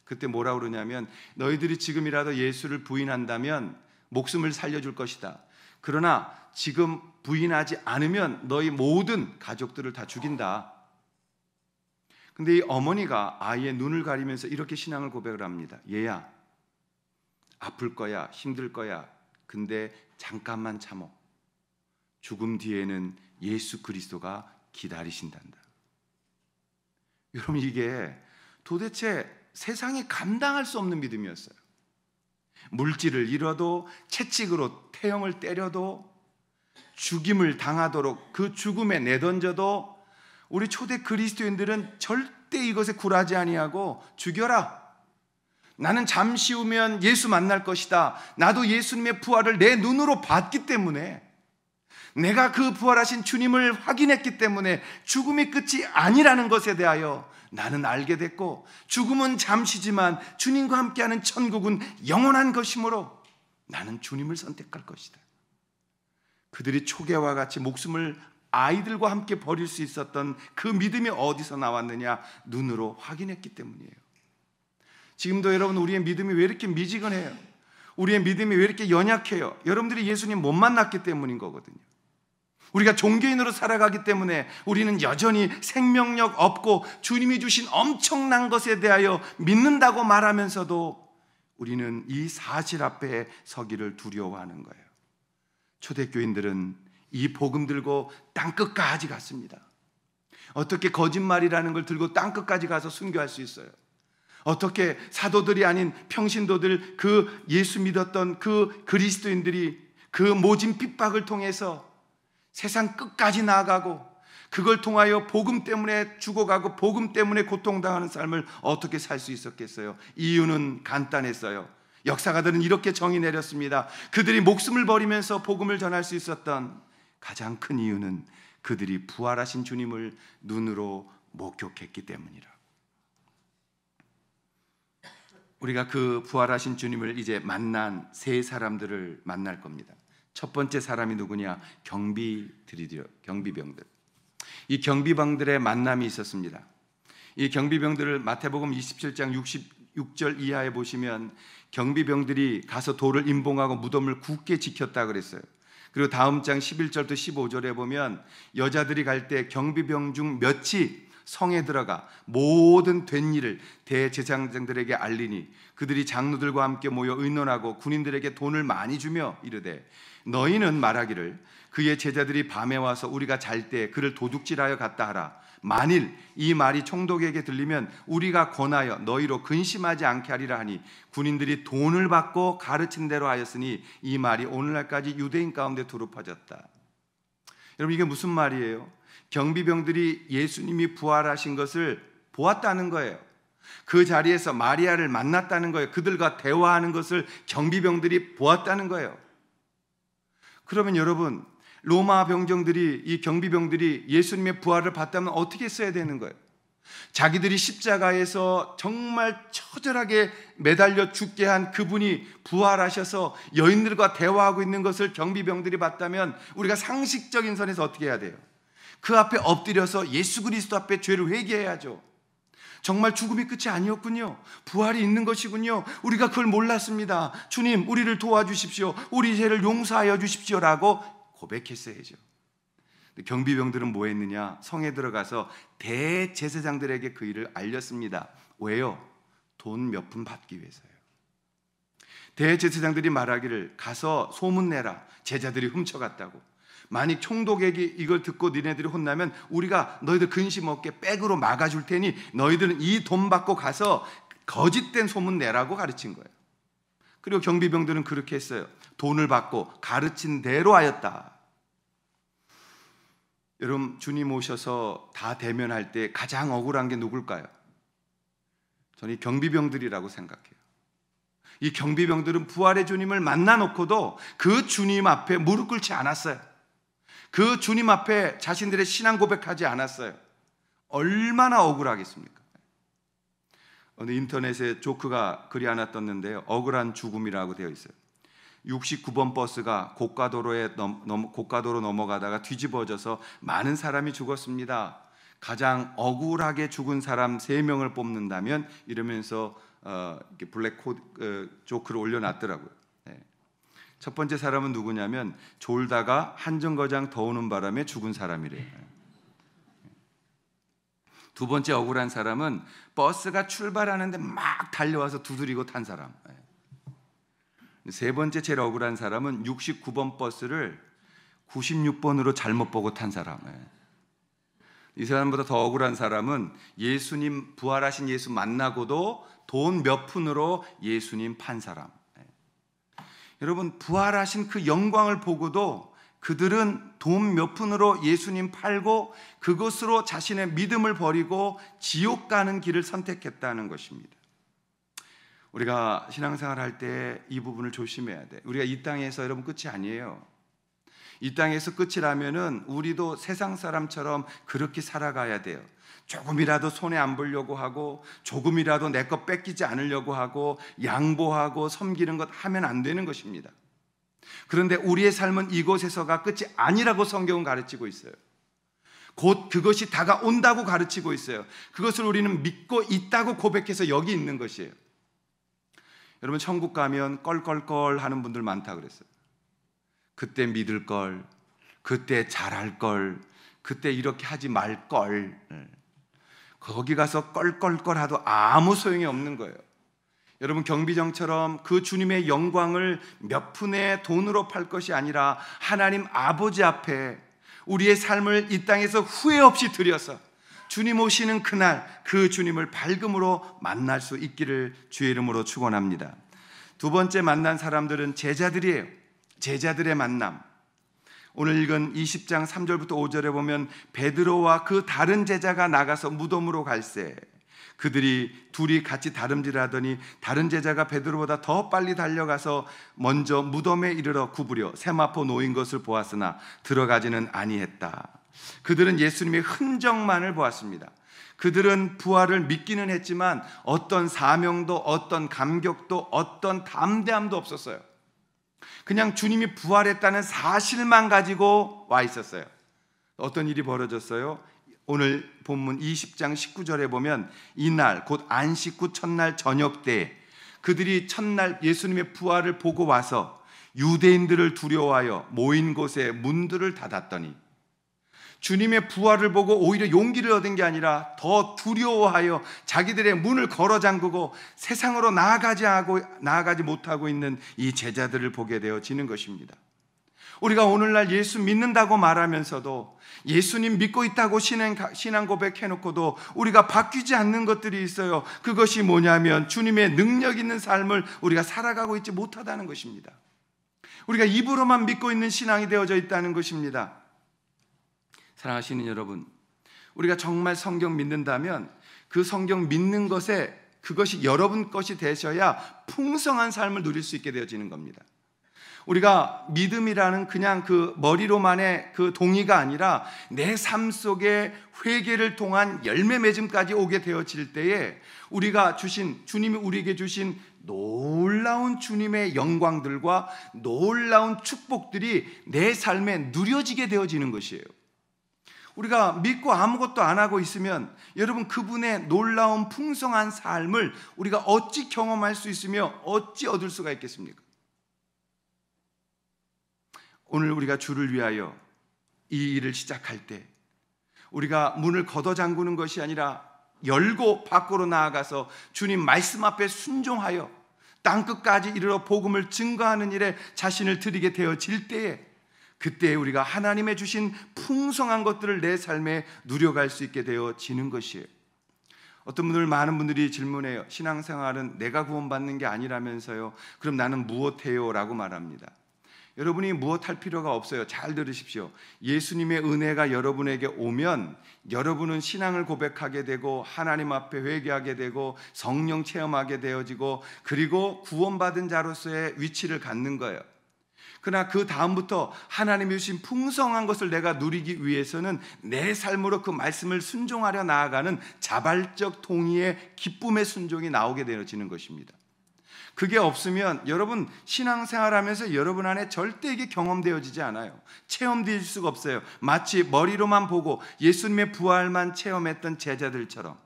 그때 뭐라 그러냐면, 너희들이 지금이라도 예수를 부인한다면 목숨을 살려줄 것이다. 그러나 지금 부인하지 않으면 너희 모든 가족들을 다 죽인다. 근데 이 어머니가 아이의 눈을 가리면서 이렇게 신앙을 고백을 합니다. 얘야, 아플 거야, 힘들 거야. 근데 잠깐만 참어. 죽음 뒤에는 예수 그리스도가 기다리신단다. 여러분, 이게 도대체 세상이 감당할 수 없는 믿음이었어요. 물질을 잃어도, 채찍으로 태형을 때려도, 죽임을 당하도록 그 죽음에 내던져도 우리 초대 그리스도인들은 절대 이것에 굴하지 아니하고, 죽여라, 나는 잠시 후면 예수 만날 것이다, 나도 예수님의 부활을 내 눈으로 봤기 때문에, 내가 그 부활하신 주님을 확인했기 때문에 죽음이 끝이 아니라는 것에 대하여 나는 알게 됐고, 죽음은 잠시지만 주님과 함께하는 천국은 영원한 것이므로 나는 주님을 선택할 것이다. 그들이 초계와 같이 목숨을 아이들과 함께 버릴 수 있었던 그 믿음이 어디서 나왔느냐? 눈으로 확인했기 때문이에요. 지금도 여러분, 우리의 믿음이 왜 이렇게 미지근해요? 우리의 믿음이 왜 이렇게 연약해요? 여러분들이 예수님 못 만났기 때문인 거거든요. 우리가 종교인으로 살아가기 때문에 우리는 여전히 생명력 없고 주님이 주신 엄청난 것에 대하여 믿는다고 말하면서도 우리는 이 사실 앞에 서기를 두려워하는 거예요. 초대교인들은 이 복음 들고 땅끝까지 갔습니다. 어떻게 거짓말이라는 걸 들고 땅끝까지 가서 순교할 수 있어요? 어떻게 사도들이 아닌 평신도들, 그 예수 믿었던 그 그리스도인들이 그 모진 핍박을 통해서 세상 끝까지 나아가고, 그걸 통하여 복음 때문에 죽어가고 복음 때문에 고통당하는 삶을 어떻게 살 수 있었겠어요? 이유는 간단했어요. 역사가들은 이렇게 정의 내렸습니다. 그들이 목숨을 버리면서 복음을 전할 수 있었던 가장 큰 이유는 그들이 부활하신 주님을 눈으로 목격했기 때문이라. 우리가 그 부활하신 주님을 이제 만난 세 사람들을 만날 겁니다. 첫 번째 사람이 누구냐? 경비병들. 이 경비병들의 만남이 있었습니다. 이 경비병들을 마태복음 27장 66절 이하에 보시면 경비병들이 가서 돌을 임봉하고 무덤을 굳게 지켰다 그랬어요. 그리고 다음 장 11절부터 15절에 보면 여자들이 갈 때 경비병 중 몇이 성에 들어가 모든 된 일을 대제사장들에게 알리니 그들이 장로들과 함께 모여 의논하고 군인들에게 돈을 많이 주며 이르되, 너희는 말하기를 그의 제자들이 밤에 와서 우리가 잘 때 그를 도둑질하여 갔다 하라. 만일 이 말이 총독에게 들리면 우리가 권하여 너희로 근심하지 않게 하리라 하니, 군인들이 돈을 받고 가르친 대로 하였으니 이 말이 오늘날까지 유대인 가운데 두루 퍼졌다. 여러분, 이게 무슨 말이에요? 경비병들이 예수님이 부활하신 것을 보았다는 거예요. 그 자리에서 마리아를 만났다는 거예요. 그들과 대화하는 것을 경비병들이 보았다는 거예요. 그러면 여러분, 로마 병정들이, 이 경비병들이 예수님의 부활을 봤다면 어떻게 했어야 되는 거예요? 자기들이 십자가에서 정말 처절하게 매달려 죽게 한 그분이 부활하셔서 여인들과 대화하고 있는 것을 경비병들이 봤다면 우리가 상식적인 선에서 어떻게 해야 돼요? 그 앞에 엎드려서 예수 그리스도 앞에 죄를 회개해야죠. 정말 죽음이 끝이 아니었군요. 부활이 있는 것이군요. 우리가 그걸 몰랐습니다. 주님, 우리를 도와주십시오. 우리 죄를 용서하여 주십시오라고 고백했어야죠. 경비병들은 뭐 했느냐? 성에 들어가서 대제사장들에게 그 일을 알렸습니다. 왜요? 돈 몇 푼 받기 위해서요. 대제사장들이 말하기를 가서 소문내라. 제자들이 훔쳐갔다고. 만약 총독에게 이걸 듣고 니네들이 혼나면 우리가 너희들 근심 없게 백으로 막아줄 테니 너희들은 이 돈 받고 가서 거짓된 소문 내라고 가르친 거예요. 그리고 경비병들은 그렇게 했어요. 돈을 받고 가르친 대로 하였다. 여러분, 주님 오셔서 다 대면할 때 가장 억울한 게 누굴까요? 저는 이 경비병들이라고 생각해요. 이 경비병들은 부활의 주님을 만나놓고도 그 주님 앞에 무릎 꿇지 않았어요. 그 주님 앞에 자신들의 신앙 고백하지 않았어요. 얼마나 억울하겠습니까? 어느 인터넷에 조크가 글이 하나 떴는데요. 억울한 죽음이라고 되어 있어요. 69번 버스가 고가도로 넘어가다가 뒤집어져서 많은 사람이 죽었습니다. 가장 억울하게 죽은 사람 3명을 뽑는다면, 이러면서 블랙 조크를 올려놨더라고요. 첫 번째 사람은 누구냐면 졸다가 한정거장 더우는 바람에 죽은 사람이래요. 두 번째 억울한 사람은 버스가 출발하는데 막 달려와서 두드리고 탄 사람. 세 번째 제일 억울한 사람은 69번 버스를 96번으로 잘못 보고 탄 사람. 이 사람보다 더 억울한 사람은 예수님, 부활하신 예수 만나고도 돈 몇 푼으로 예수님 판 사람. 여러분, 부활하신 그 영광을 보고도 그들은 돈 몇 푼으로 예수님 팔고 그것으로 자신의 믿음을 버리고 지옥 가는 길을 선택했다는 것입니다. 우리가 신앙생활 할 때 이 부분을 조심해야 돼. 우리가 이 땅에서 여러분 끝이 아니에요. 이 땅에서 끝이라면은 우리도 세상 사람처럼 그렇게 살아가야 돼요. 조금이라도 손해 안 보려고 하고, 조금이라도 내 것 뺏기지 않으려고 하고, 양보하고 섬기는 것 하면 안 되는 것입니다. 그런데 우리의 삶은 이곳에서가 끝이 아니라고 성경은 가르치고 있어요. 곧 그것이 다가온다고 가르치고 있어요. 그것을 우리는 믿고 있다고 고백해서 여기 있는 것이에요. 여러분, 천국 가면 껄껄껄 하는 분들 많다 그랬어요. 그때 믿을 걸, 그때 잘할 걸, 그때 이렇게 하지 말 걸. 거기 가서 껄껄껄 하도 아무 소용이 없는 거예요. 여러분, 경비정처럼 그 주님의 영광을 몇 푼의 돈으로 팔 것이 아니라 하나님 아버지 앞에 우리의 삶을 이 땅에서 후회 없이 드려서 주님 오시는 그날 그 주님을 밝음으로 만날 수 있기를 주의 이름으로 축원합니다. 두 번째 만난 사람들은 제자들이에요. 제자들의 만남. 오늘 읽은 20장 3절부터 5절에 보면 베드로와 그 다른 제자가 나가서 무덤으로 갈새 그들이 둘이 같이 다름질하더니 다른 제자가 베드로보다 더 빨리 달려가서 먼저 무덤에 이르러 구부려 세마포 놓인 것을 보았으나 들어가지는 아니했다. 그들은 예수님의 흔적만을 보았습니다. 그들은 부활을 믿기는 했지만 어떤 사명도, 어떤 감격도, 어떤 담대함도 없었어요. 그냥 주님이 부활했다는 사실만 가지고 와 있었어요. 어떤 일이 벌어졌어요? 오늘 본문 20장 19절에 보면 이날 곧 안식 후 첫날 저녁 때 그들이 첫날 예수님의 부활을 보고 와서 유대인들을 두려워하여 모인 곳에 문들을 닫았더니, 주님의 부활을 보고 오히려 용기를 얻은 게 아니라 더 두려워하여 자기들의 문을 걸어 잠그고 세상으로 나아가지 못하고 있는 이 제자들을 보게 되어지는 것입니다. 우리가 오늘날 예수 믿는다고 말하면서도, 예수님 믿고 있다고 신앙 고백해놓고도 우리가 바뀌지 않는 것들이 있어요. 그것이 뭐냐면 주님의 능력 있는 삶을 우리가 살아가고 있지 못하다는 것입니다. 우리가 입으로만 믿고 있는 신앙이 되어져 있다는 것입니다. 사랑하시는 여러분, 우리가 정말 성경 믿는다면 그 성경 믿는 것에 그것이 여러분 것이 되셔야 풍성한 삶을 누릴 수 있게 되어지는 겁니다. 우리가 믿음이라는 그냥 그 머리로만의 그 동의가 아니라 내 삶 속에 회개를 통한 열매 맺음까지 오게 되어질 때에 우리가 주님이 우리에게 주신 놀라운 주님의 영광들과 놀라운 축복들이 내 삶에 누려지게 되어지는 것이에요. 우리가 믿고 아무것도 안 하고 있으면 여러분, 그분의 놀라운 풍성한 삶을 우리가 어찌 경험할 수 있으며 어찌 얻을 수가 있겠습니까? 오늘 우리가 주를 위하여 이 일을 시작할 때 우리가 문을 걷어 잠그는 것이 아니라 열고 밖으로 나아가서 주님 말씀 앞에 순종하여 땅끝까지 이르러 복음을 증거하는 일에 자신을 드리게 되어질 때에, 그때 우리가 하나님의 주신 풍성한 것들을 내 삶에 누려갈 수 있게 되어지는 것이에요. 어떤 분들, 많은 분들이 질문해요. 신앙생활은 내가 구원받는 게 아니라면서요. 그럼 나는 무엇해요? 라고 말합니다. 여러분이 무엇할 필요가 없어요. 잘 들으십시오. 예수님의 은혜가 여러분에게 오면 여러분은 신앙을 고백하게 되고 하나님 앞에 회개하게 되고 성령 체험하게 되어지고, 그리고 구원받은 자로서의 위치를 갖는 거예요. 그러나 그 다음부터 하나님이 주신 풍성한 것을 내가 누리기 위해서는 내 삶으로 그 말씀을 순종하려 나아가는 자발적 동의의 기쁨의 순종이 나오게 되어지는 것입니다. 그게 없으면 여러분 신앙생활하면서 여러분 안에 절대 이게 경험되어지지 않아요. 체험될 수가 없어요. 마치 머리로만 보고 예수님의 부활만 체험했던 제자들처럼.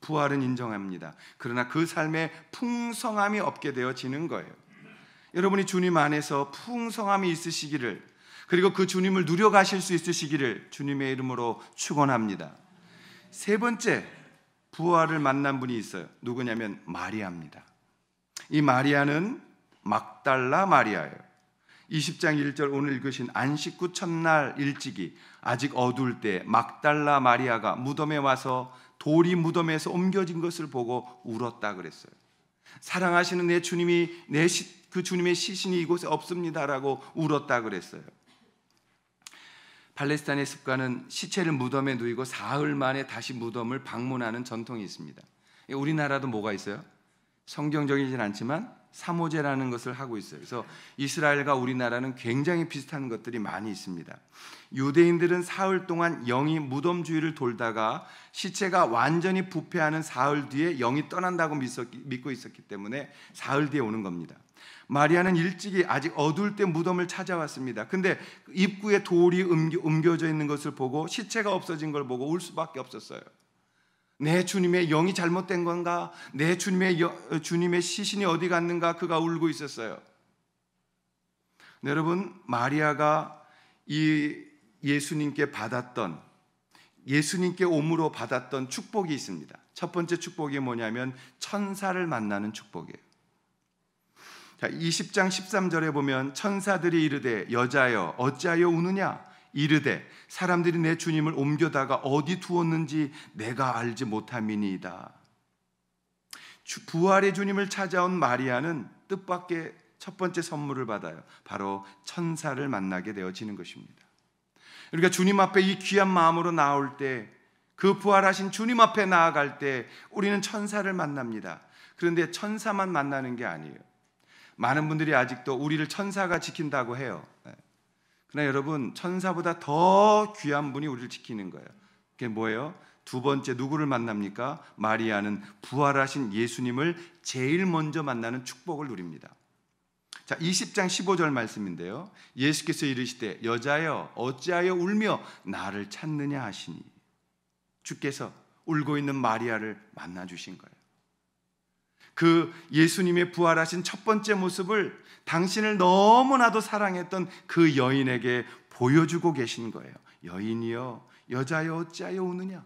부활은 인정합니다. 그러나 그 삶에 풍성함이 없게 되어지는 거예요. 여러분이 주님 안에서 풍성함이 있으시기를, 그리고 그 주님을 누려가실 수 있으시기를 주님의 이름으로 축원합니다. 세 번째, 부활을 만난 분이 있어요. 누구냐면 마리아입니다. 이 마리아는 막달라 마리아예요. 20장 1절 오늘 읽으신 안식구 첫날 일찍이 아직 어두울 때 막달라 마리아가 무덤에 와서 돌이 무덤에서 옮겨진 것을 보고 울었다 그랬어요. 사랑하시는 내 주님이 그 주님의 시신이 이곳에 없습니다라고 울었다 그랬어요. 팔레스타인의 습관은 시체를 무덤에 누이고 사흘 만에 다시 무덤을 방문하는 전통이 있습니다. 우리나라도 뭐가 있어요? 성경적이진 않지만 사모제라는 것을 하고 있어요. 그래서 이스라엘과 우리나라는 굉장히 비슷한 것들이 많이 있습니다. 유대인들은 사흘 동안 영이 무덤 주위를 돌다가 시체가 완전히 부패하는 사흘 뒤에 영이 떠난다고 믿고 있었기 때문에 사흘 뒤에 오는 겁니다. 마리아는 일찍이 아직 어두울 때 무덤을 찾아왔습니다. 근데 입구에 돌이 옮겨져 있는 것을 보고 시체가 없어진 걸 보고 울 수밖에 없었어요. 내 주님의 영이 잘못된 건가? 내 주님의 시신이 어디 갔는가? 그가 울고 있었어요. 여러분, 마리아가 이 예수님께 옴으로 받았던 축복이 있습니다. 첫 번째 축복이 뭐냐면 천사를 만나는 축복이에요. 자, 20장 13절에 보면 천사들이 이르되 여자여 어찌하여 우느냐? 이르되 사람들이 내 주님을 옮겨다가 어디 두었는지 내가 알지 못함이니이다. 부활의 주님을 찾아온 마리아는 뜻밖의 첫 번째 선물을 받아요. 바로 천사를 만나게 되어지는 것입니다. 그러니까 주님 앞에 이 귀한 마음으로 나올 때, 그 부활하신 주님 앞에 나아갈 때 우리는 천사를 만납니다. 그런데 천사만 만나는 게 아니에요. 많은 분들이 아직도 우리를 천사가 지킨다고 해요. 그러나 여러분, 천사보다 더 귀한 분이 우리를 지키는 거예요. 그게 뭐예요? 두 번째 누구를 만납니까? 마리아는 부활하신 예수님을 제일 먼저 만나는 축복을 누립니다. 자, 20장 15절 말씀인데요. 예수께서 이르시되 여자여 어찌하여 울며 나를 찾느냐 하시니, 주께서 울고 있는 마리아를 만나 주신 거예요. 그 예수님의 부활하신 첫 번째 모습을 당신을 너무나도 사랑했던 그 여인에게 보여주고 계신 거예요. 여인이여 여자여 어찌하여 우느냐?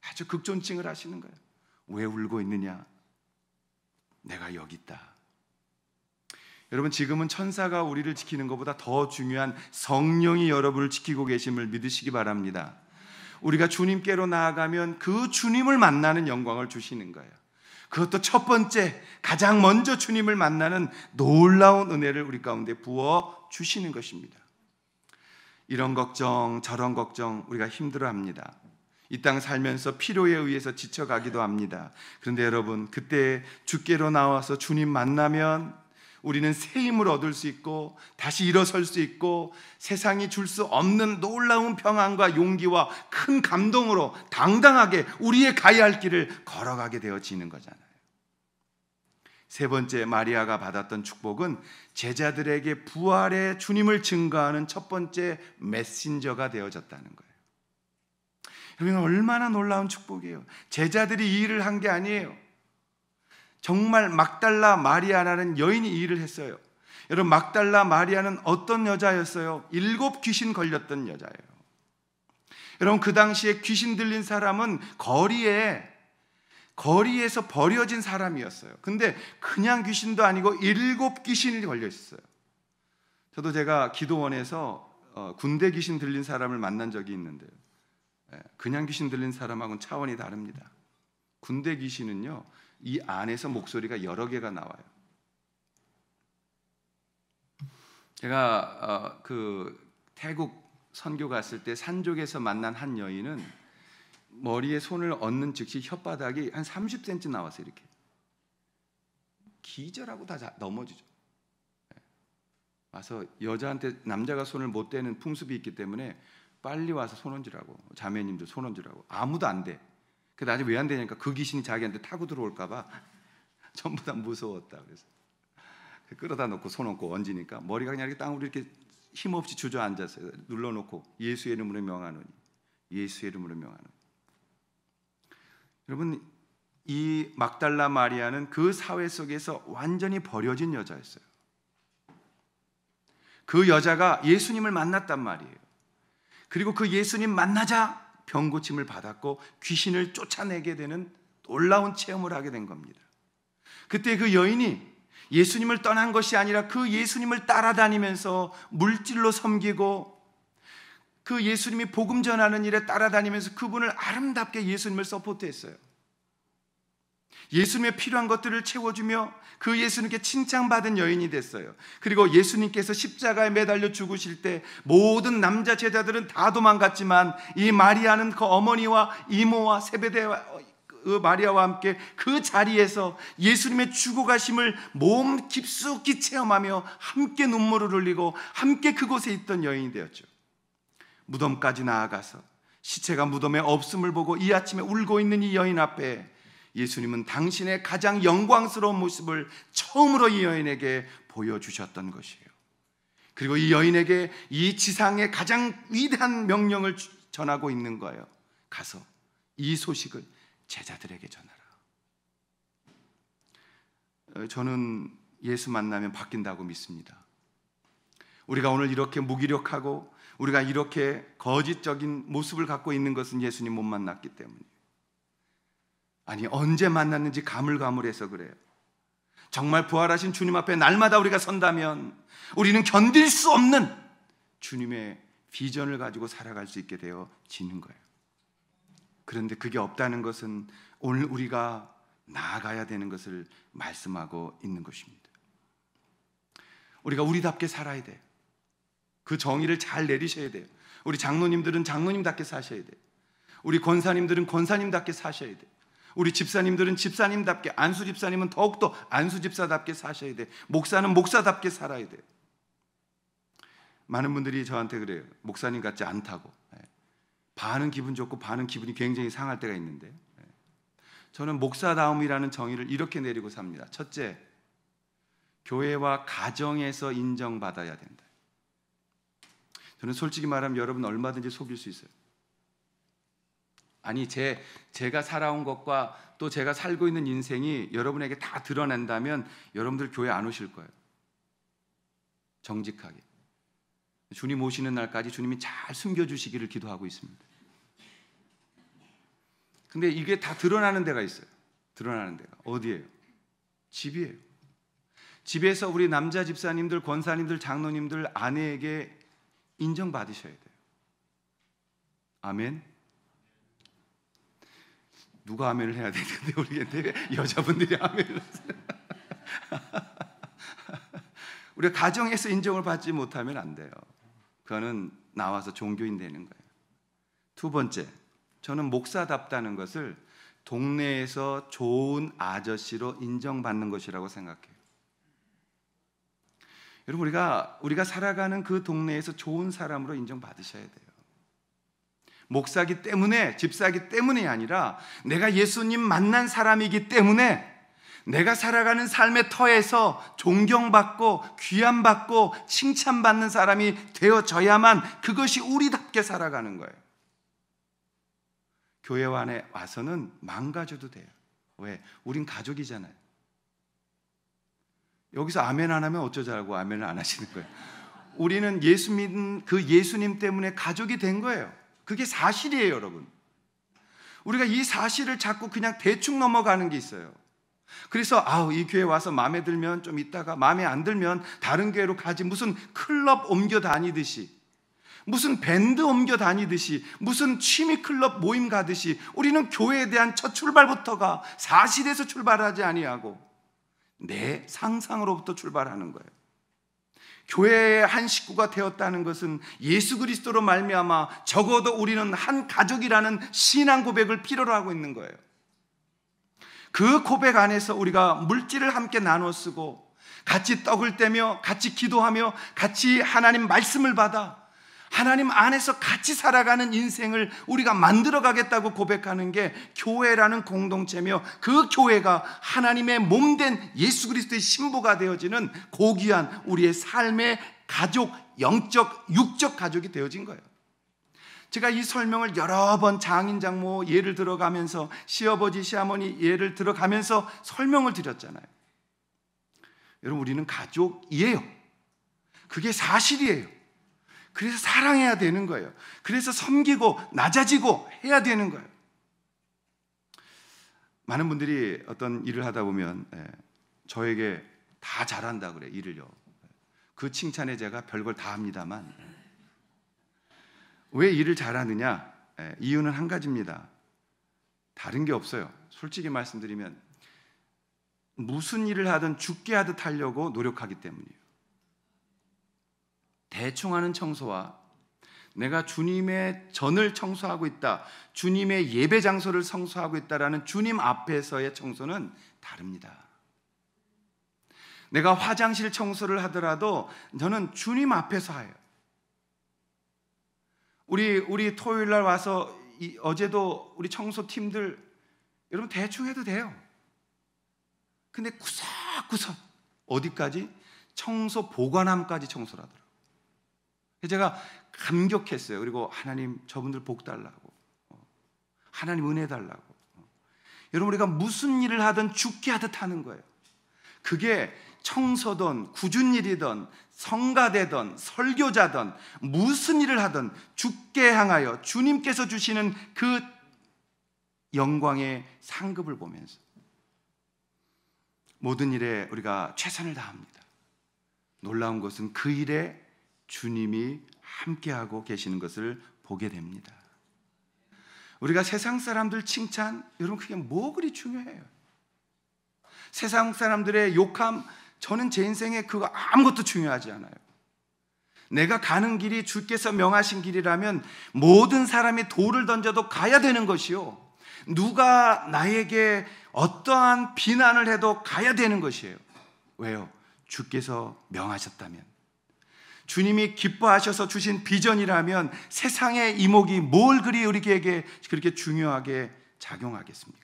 아주 극존칭을 하시는 거예요. 왜 울고 있느냐? 내가 여기 있다. 여러분, 지금은 천사가 우리를 지키는 것보다 더 중요한 성령이 여러분을 지키고 계심을 믿으시기 바랍니다. 우리가 주님께로 나아가면 그 주님을 만나는 영광을 주시는 거예요. 그것도 첫 번째, 가장 먼저 주님을 만나는 놀라운 은혜를 우리 가운데 부어 주시는 것입니다. 이런 걱정 저런 걱정 우리가 힘들어합니다. 이 땅 살면서 필요에 의해서 지쳐가기도 합니다. 그런데 여러분, 그때 주께로 나와서 주님 만나면 우리는 새 힘을 얻을 수 있고 다시 일어설 수 있고 세상이 줄 수 없는 놀라운 평안과 용기와 큰 감동으로 당당하게 우리의 가야 할 길을 걸어가게 되어지는 거잖아요. 세 번째, 마리아가 받았던 축복은 제자들에게 부활의 주님을 증거하는 첫 번째 메신저가 되어졌다는 거예요. 여러분, 얼마나 놀라운 축복이에요. 제자들이 이 일을 한 게 아니에요. 정말 막달라 마리아라는 여인이 이 일을 했어요. 여러분, 막달라 마리아는 어떤 여자였어요? 7 귀신 걸렸던 여자예요. 여러분, 그 당시에 귀신 들린 사람은 거리에서 버려진 사람이었어요. 근데 그냥 귀신도 아니고 7 귀신이 걸려 있었어요. 저도 제가 기도원에서 군대 귀신 들린 사람을 만난 적이 있는데요. 그냥 귀신 들린 사람하고는 차원이 다릅니다. 군대 귀신은요, 이 안에서 목소리가 여러 개가 나와요. 제가 그 태국 선교 갔을 때 산족에서 만난 한 여인은 머리에 손을 얹는 즉시 혓바닥이 한 30cm 나왔어요. 이렇게 기절하고 다 넘어지죠. 와서 여자한테 남자가 손을 못 대는 풍습이 있기 때문에 빨리 와서 손 얹으라고, 자매님들 손 얹으라고. 아무도 안 돼. 그 나중에 왜 안 되냐니까 그 귀신이 자기한테 타고 들어올까 봐 전부 다 무서웠다. 그래서 끌어다 놓고 손 얹고 얹으니까 머리가 그냥 이렇게 땅으로 이렇게 힘없이 주저앉았어요. 눌러놓고 예수의 이름으로 명하노니, 예수의 이름으로 명하노니. 여러분, 이 막달라 마리아는 그 사회 속에서 완전히 버려진 여자였어요. 그 여자가 예수님을 만났단 말이에요. 그리고 그 예수님 만나자 병 고침을 받았고 귀신을 쫓아내게 되는 놀라운 체험을 하게 된 겁니다. 그때 그 여인이 예수님을 떠난 것이 아니라 그 예수님을 따라다니면서 물질로 섬기고 그 예수님이 복음 전하는 일에 따라다니면서 그분을 아름답게 예수님을 서포트했어요. 예수님의 필요한 것들을 채워주며 그 예수님께 칭찬받은 여인이 됐어요. 그리고 예수님께서 십자가에 매달려 죽으실 때 모든 남자 제자들은 다 도망갔지만 이 마리아는 그 어머니와 이모와 세베대와 그 마리아와 함께 그 자리에서 예수님의 죽어가심을 몸 깊숙이 체험하며 함께 눈물을 흘리고 함께 그곳에 있던 여인이 되었죠. 무덤까지 나아가서 시체가 무덤에 없음을 보고 이 아침에 울고 있는 이 여인 앞에 예수님은 당신의 가장 영광스러운 모습을 처음으로 이 여인에게 보여주셨던 것이에요. 그리고 이 여인에게 이 지상의 가장 위대한 명령을 전하고 있는 거예요. 가서 이 소식을 제자들에게 전하라. 저는 예수 만나면 바뀐다고 믿습니다. 우리가 오늘 이렇게 무기력하고 우리가 이렇게 거짓적인 모습을 갖고 있는 것은 예수님 못 만났기 때문이에요. 아니, 언제 만났는지 가물가물해서 그래요. 정말 부활하신 주님 앞에 날마다 우리가 선다면 우리는 견딜 수 없는 주님의 비전을 가지고 살아갈 수 있게 되어지는 거예요. 그런데 그게 없다는 것은 오늘 우리가 나아가야 되는 것을 말씀하고 있는 것입니다. 우리가 우리답게 살아야 돼요. 그 정의를 잘 내리셔야 돼요. 우리 장로님들은 장로님답게 사셔야 돼요. 우리 권사님들은 권사님답게 사셔야 돼요. 우리 집사님들은 집사님답게, 안수 집사님은 더욱더 안수 집사답게 사셔야 돼요. 목사는 목사답게 살아야 돼요. 많은 분들이 저한테 그래요. 목사님 같지 않다고. 반은 기분 좋고 반은 기분이 굉장히 상할 때가 있는데, 저는 목사다움이라는 정의를 이렇게 내리고 삽니다. 첫째, 교회와 가정에서 인정받아야 된다. 저는 솔직히 말하면 여러분 얼마든지 속일 수 있어요. 아니, 제가 살아온 것과 또 제가 살고 있는 인생이 여러분에게 다 드러난다면 여러분들 교회 안 오실 거예요. 정직하게. 주님 오시는 날까지 주님이 잘 숨겨주시기를 기도하고 있습니다. 근데 이게 다 드러나는 데가 있어요. 드러나는 데가. 어디예요? 집이에요. 집에서 우리 남자 집사님들, 권사님들, 장로님들, 아내에게 인정받으셔야 돼요. 아멘. 누가 아멘을 해야 되는데 모르겠는데 여자분들이 아멘을 하세요. 우리가 가정에서 인정을 받지 못하면 안 돼요. 그거는 나와서 종교인 되는 거예요. 두 번째, 저는 목사답다는 것을 동네에서 좋은 아저씨로 인정받는 것이라고 생각해요. 여러분, 우리가 살아가는 그 동네에서 좋은 사람으로 인정받으셔야 돼요. 목사기 때문에, 집사기 때문이 아니라 내가 예수님 만난 사람이기 때문에 내가 살아가는 삶의 터에서 존경받고 귀함받고 칭찬받는 사람이 되어져야만 그것이 우리답게 살아가는 거예요. 교회 안에 와서는 망가져도 돼요. 왜? 우린 가족이잖아요. 여기서 아멘 안 하면 어쩌자고 아멘을 안 하시는 거예요. 우리는 예수 믿는 그 예수님 때문에 가족이 된 거예요. 그게 사실이에요, 여러분. 우리가 이 사실을 자꾸 그냥 대충 넘어가는 게 있어요. 그래서 이 교회 와서 마음에 들면 좀 있다가 마음에 안 들면 다른 교회로 가지, 무슨 클럽 옮겨 다니듯이, 무슨 밴드 옮겨 다니듯이, 무슨 취미 클럽 모임 가듯이 우리는 교회에 대한 첫 출발부터가 사실에서 출발하지 아니하고 내 상상으로부터 출발하는 거예요. 교회의 한 식구가 되었다는 것은 예수 그리스도로 말미암아 적어도 우리는 한 가족이라는 신앙 고백을 필요로 하고 있는 거예요. 그 고백 안에서 우리가 물질을 함께 나눠 쓰고 같이 떡을 떼며 같이 기도하며 같이 하나님 말씀을 받아 하나님 안에서 같이 살아가는 인생을 우리가 만들어 가겠다고 고백하는 게 교회라는 공동체며, 그 교회가 하나님의 몸된 예수 그리스도의 신부가 되어지는 고귀한 우리의 삶의 가족, 영적, 육적 가족이 되어진 거예요. 제가 이 설명을 여러 번 장인, 장모 예를 들어가면서, 시아버지, 시어머니 예를 들어가면서 설명을 드렸잖아요. 여러분, 우리는 가족이에요. 그게 사실이에요. 그래서 사랑해야 되는 거예요. 그래서 섬기고 낮아지고 해야 되는 거예요. 많은 분들이 어떤 일을 하다 보면 저에게 다 잘한다 그래, 일을요. 그 칭찬에 제가 별걸 다 합니다만, 왜 일을 잘하느냐? 이유는 한 가지입니다. 다른 게 없어요. 솔직히 말씀드리면 무슨 일을 하든 죽게 하듯 하려고 노력하기 때문이에요. 대충 하는 청소와 내가 주님의 전을 청소하고 있다, 주님의 예배 장소를 청소하고 있다라는 주님 앞에서의 청소는 다릅니다. 내가 화장실 청소를 하더라도 저는 주님 앞에서 해요. 우리 토요일 날 와서 어제도 우리 청소팀들 여러분 대충 해도 돼요. 근데 구석구석 어디까지? 청소 보관함까지 청소를 하더라고요. 제가 감격했어요. 그리고 하나님, 저분들 복 달라고, 하나님 은혜 달라고. 여러분, 우리가 무슨 일을 하든 죽게 하듯 하는 거예요. 그게 청소든 굳은 일이든 성가대든 설교자든 무슨 일을 하든 죽게 향하여 주님께서 주시는 그 영광의 상급을 보면서 모든 일에 우리가 최선을 다합니다. 놀라운 것은 그 일에 주님이 함께하고 계시는 것을 보게 됩니다. 우리가 세상 사람들 칭찬, 여러분 그게 뭐 그리 중요해요? 세상 사람들의 욕함, 저는 제 인생에 그거 아무것도 중요하지 않아요. 내가 가는 길이 주께서 명하신 길이라면 모든 사람이 돌을 던져도 가야 되는 것이요, 누가 나에게 어떠한 비난을 해도 가야 되는 것이에요. 왜요? 주께서 명하셨다면, 주님이 기뻐하셔서 주신 비전이라면 세상의 이목이 뭘 그리 우리에게 그렇게 중요하게 작용하겠습니까?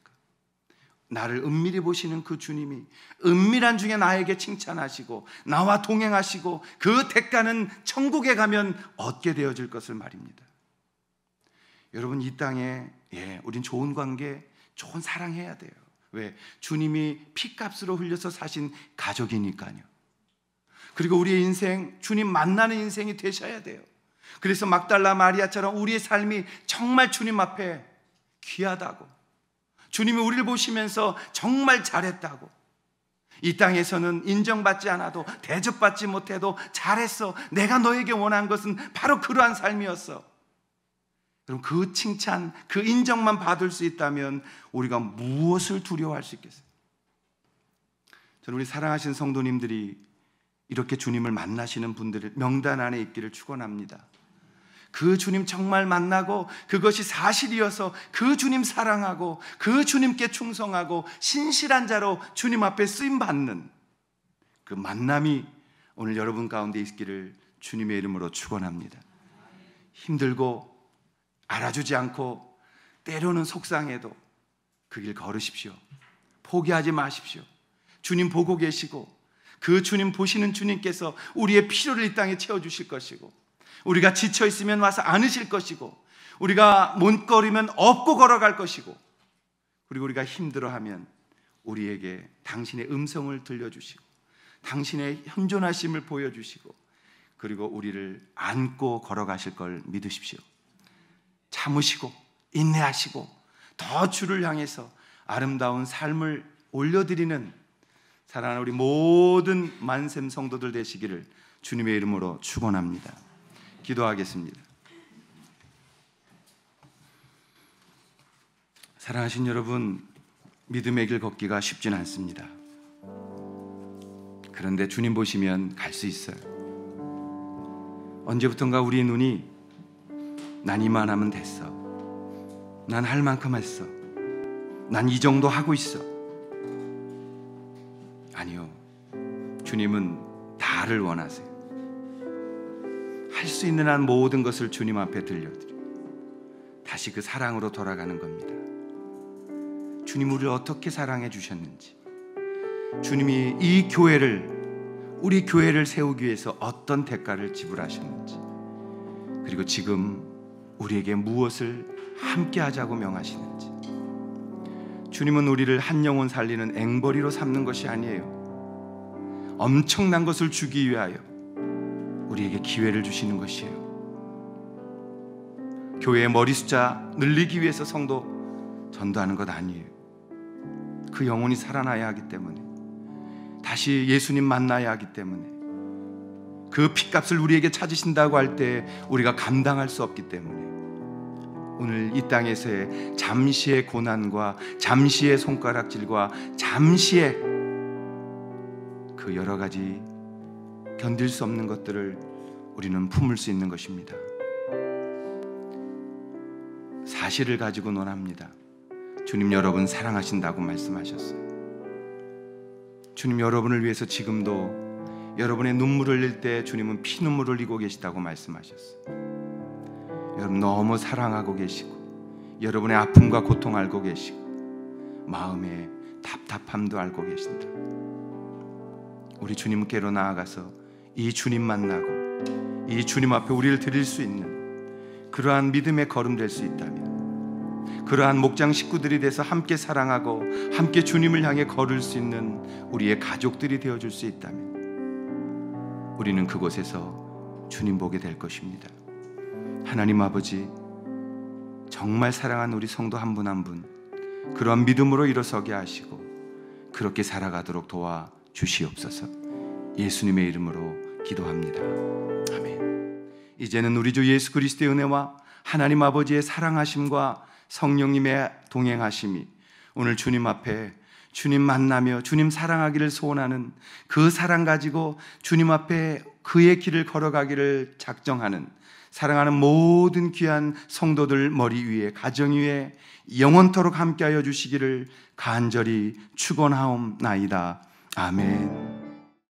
나를 은밀히 보시는 그 주님이 은밀한 중에 나에게 칭찬하시고 나와 동행하시고 그 대가는 천국에 가면 얻게 되어질 것을 말입니다. 여러분, 이 땅에 우린 좋은 관계, 좋은 사랑해야 돼요. 왜? 주님이 피값으로 흘려서 사신 가족이니까요. 그리고 우리의 인생, 주님 만나는 인생이 되셔야 돼요. 그래서 막달라 마리아처럼 우리의 삶이 정말 주님 앞에 귀하다고, 주님이 우리를 보시면서 정말 잘했다고, 이 땅에서는 인정받지 않아도 대접받지 못해도 잘했어, 내가 너에게 원한 것은 바로 그러한 삶이었어, 그럼 그 칭찬, 그 인정만 받을 수 있다면 우리가 무엇을 두려워할 수 있겠어요? 저는 우리 사랑하신 성도님들이 이렇게 주님을 만나시는 분들을 명단 안에 있기를 축원합니다. 그 주님 정말 만나고 그것이 사실이어서 그 주님 사랑하고 그 주님께 충성하고 신실한 자로 주님 앞에 쓰임받는 그 만남이 오늘 여러분 가운데 있기를 주님의 이름으로 축원합니다. 힘들고 알아주지 않고 때로는 속상해도 그 길 걸으십시오. 포기하지 마십시오. 주님 보고 계시고 그 주님 보시는 주님께서 우리의 필요를 이 땅에 채워주실 것이고, 우리가 지쳐있으면 와서 안으실 것이고, 우리가 못걸으면 업고 걸어갈 것이고, 그리고 우리가 힘들어하면 우리에게 당신의 음성을 들려주시고 당신의 현존하심을 보여주시고, 그리고 우리를 안고 걸어가실 걸 믿으십시오. 참으시고 인내하시고 더 주를 향해서 아름다운 삶을 올려드리는 사랑하는 우리 모든 만샘 성도들 되시기를 주님의 이름으로 축원합니다. 기도하겠습니다. 사랑하신 여러분, 믿음의 길 걷기가 쉽진 않습니다. 그런데 주님 보시면 갈 수 있어요. 언제부턴가 우리의 눈이 난 이만하면 됐어, 난 할 만큼 했어, 난 이 정도 하고 있어. 아니요, 주님은 다를 원하세요. 할 수 있는 한 모든 것을 주님 앞에 들려드리고 다시 그 사랑으로 돌아가는 겁니다. 주님 우리를 어떻게 사랑해 주셨는지, 주님이 이 교회를, 우리 교회를 세우기 위해서 어떤 대가를 지불하셨는지, 그리고 지금 우리에게 무엇을 함께 하자고 명하시는지. 주님은 우리를 한 영혼 살리는 앵벌이로 삼는 것이 아니에요. 엄청난 것을 주기 위하여 우리에게 기회를 주시는 것이에요. 교회의 머리 숫자 늘리기 위해서 성도 전도하는 것 아니에요. 그 영혼이 살아나야 하기 때문에, 다시 예수님 만나야 하기 때문에, 그 핏값을 우리에게 찾으신다고 할 때 우리가 감당할 수 없기 때문에 오늘 이 땅에서의 잠시의 고난과 잠시의 손가락질과 잠시의 그 여러 가지 견딜 수 없는 것들을 우리는 품을 수 있는 것입니다. 사실을 가지고 논합니다. 주님 여러분 사랑하신다고 말씀하셨어요. 주님 여러분을 위해서 지금도 여러분의 눈물을 흘릴 때 주님은 피눈물을 흘리고 계시다고 말씀하셨어요. 여러분 너무 사랑하고 계시고, 여러분의 아픔과 고통 알고 계시고, 마음의 답답함도 알고 계신다. 우리 주님께로 나아가서 이 주님 만나고 이 주님 앞에 우리를 드릴 수 있는 그러한 믿음의 걸음 될 수 있다면, 그러한 목장 식구들이 돼서 함께 사랑하고 함께 주님을 향해 걸을 수 있는 우리의 가족들이 되어줄 수 있다면 우리는 그곳에서 주님 보게 될 것입니다. 하나님 아버지, 정말 사랑하는 우리 성도 한 분 한 분 그런 믿음으로 일어서게 하시고 그렇게 살아가도록 도와주시옵소서. 예수님의 이름으로 기도합니다. 아멘. 이제는 우리 주 예수 그리스도의 은혜와 하나님 아버지의 사랑하심과 성령님의 동행하심이 오늘 주님 앞에 주님 만나며 주님 사랑하기를 소원하는 그 사랑 가지고 주님 앞에 그의 길을 걸어가기를 작정하는 사랑하는 모든 귀한 성도들 머리 위에, 가정 위에 영원토록 함께하여 주시기를 간절히 축원하옵나이다. 아멘.